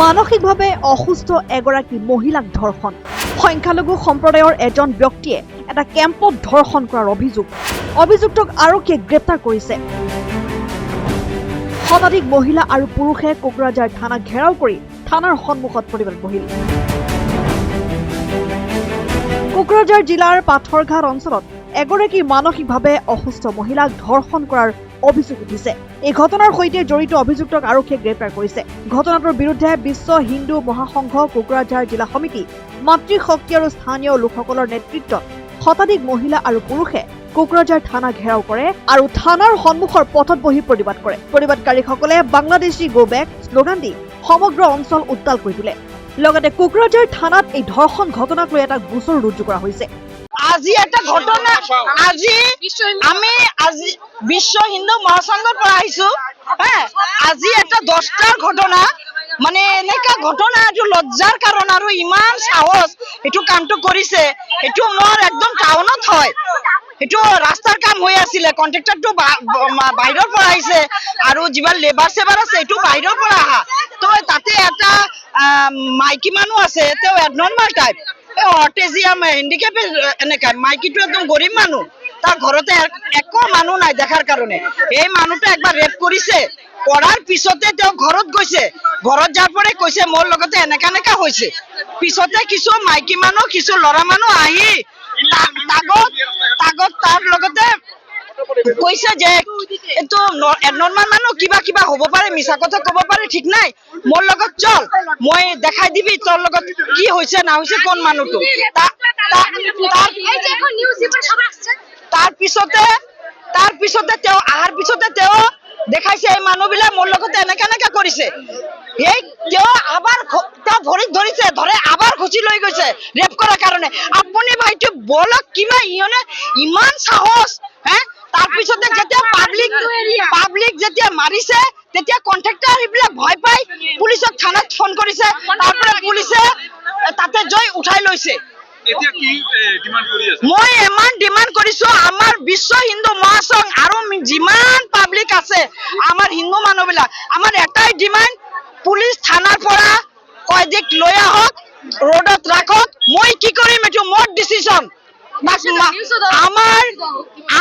মানসিকভাৱে অসুস্থ এগৰাকী মহিলাক ধৰ্ষণ। সংখ্যালঘু সম্প্ৰদায়ৰ এজন ব্যক্তিয়ে এটা কেম্পত ধৰ্ষণ কৰাৰ অভিযুক্তক আৰক্ষীয়ে গ্ৰেপ্তাৰ কৰিছে। শতাধিক মহিলা আৰু পুৰুষে কোকৰাঝাৰ থানাক ঘেৰাও কৰি থানাৰ সন্মুখত প্ৰতিবাদ বহিল। কোকৰাঝাৰ জিলাৰ পাথৰঘাট অঞ্চলত এগৰাকী মানসিকভাৱে অসুস্থ মহিলাক ধৰ্ষণ কৰাৰ অভিযোগ উঠিছে। এই ঘটনাৰ সৈতে জড়িত অভিযুক্তক আৰক্ষীয়ে গ্ৰেপ্তাৰ কৰিছে। ঘটনাটোৰ বিৰুদ্ধে বিশ্ব হিন্দু মহাসংঘ কোকৰাঝাৰ জিলা সমিতি, মাতৃশক্তি আৰু স্থানীয় লোকসকলৰ নেতৃত্বত শতাধিক মহিলা আৰু পুৰুষে কোকৰাঝাৰ থানা ঘেৰাও কৰে আৰু থানাৰ সন্মুখৰ পথত বহি প্ৰতিবাদ কৰে। প্ৰতিবাদকাৰীসকলে বাংলাদেশী গো বেক শ্লোগান দি সমগ্ৰ অঞ্চল উত্তাল কৰি তোলে। লগতে কোকৰাঝাৰ থানাত এই ধৰ্ষণ ঘটনাক লৈ এটা গোচৰ ৰুজু কৰা হৈছে। আজি একটা ঘটনা, আজি বিশ্ব হিন্দু মহাসংঘৰ পৰা আহিছো। আজি এটা 10টাৰ ঘটনা, মানে এনেকা ঘটনা এইটো লজ্জাৰ কাৰণ আৰু ইমান সাহস এইটো কামটো কৰিছে। এইটো মোৰ একদম টাউনত হয়, এইটো ৰাস্তাৰ কাম হৈ আছিলে। কন্ট্ৰাক্টৰটো বাহিৰৰ পৰা আহিছে আৰু যিমান লেবাৰ সেবাৰ আছে এইটো বাহিৰৰ পৰা আহা। তো তাতে এটা মাইকী মানুহ আছে, তেওঁ এডনৰ্মাল টাইপ, অটিজিয়াম হেণ্ডিকেপ এনেকা। মাইকীটো একদম গৰীব মানুহ, তাৰ ঘৰতে একো মানুহ নাই দেখাৰ কাৰণে। এই মানুহটো একবাৰ ৰেপ কৰিছে, কৰাৰ পিছতে তেওঁ ঘৰত গৈছে। ঘৰত যাৰ পৰে কৈছে মোৰ লগতে এনেকা হৈছে। পিছতে কিছু মাইকী মানুহ, কিছু ল'ৰা মানুহ আহি তাৰ লগতে কৈছে যে এইটো নৰ্মাল মানুহ, কিবা হ'ব পাৰে, মিছা কথা ক'ব পাৰে, ঠিক নাই, মোৰ লগত চল, মই দেখাই দিবি তোৰ লগত কি হৈছে না হৈছে কোন মানুহটো। তাৰ পিছতে তেওঁ আহাৰ পিছতে তেওঁ দেখাইছে এই মানুহবিলাক মোৰ লগতে এনেকা কৰিছে। এই তেওঁ ভৰিত ধৰিছে, ধৰে আবাৰ খুচি লৈ গৈছে ৰেপ কৰাৰ কাৰণে। আপুনি ভাইটো বলক কিমান ইমান সাহস। তাৰ পিছতে যেতিয়া পাব্লিক যেতিয়া মাৰিছে, তেতিয়া কন্ট্ৰাক্টৰ এইবিলাক ভয় পাই পুলিচক থানাত ফোন কৰিছে। তাৰপৰা পুলিচে তাতে জয় উঠাই লৈছে। মই ইমান ডিমান্ড কৰিছো, আমাৰ বিশ্ব হিন্দু মহাসংঘ আৰু যিমান পাব্লিক আছে আমাৰ হিন্দু মানুহবিলাক, আমাৰ এটাই ডিমান্ড, পুলিচ থানাৰ পৰা কয়দিক লৈ আহক, ৰোডত ৰাখক। মই কি কৰিম এইটো মোৰ ডিচিশন।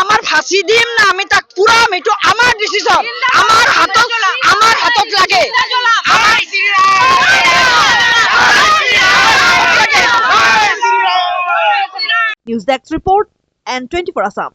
আমাৰ ফাঁচি দিম না আমি তাক পুৰাম, এইটো আমাৰ ডিচিশন। আমাৰ হাতত লাগে। News desk report, N24 Assam.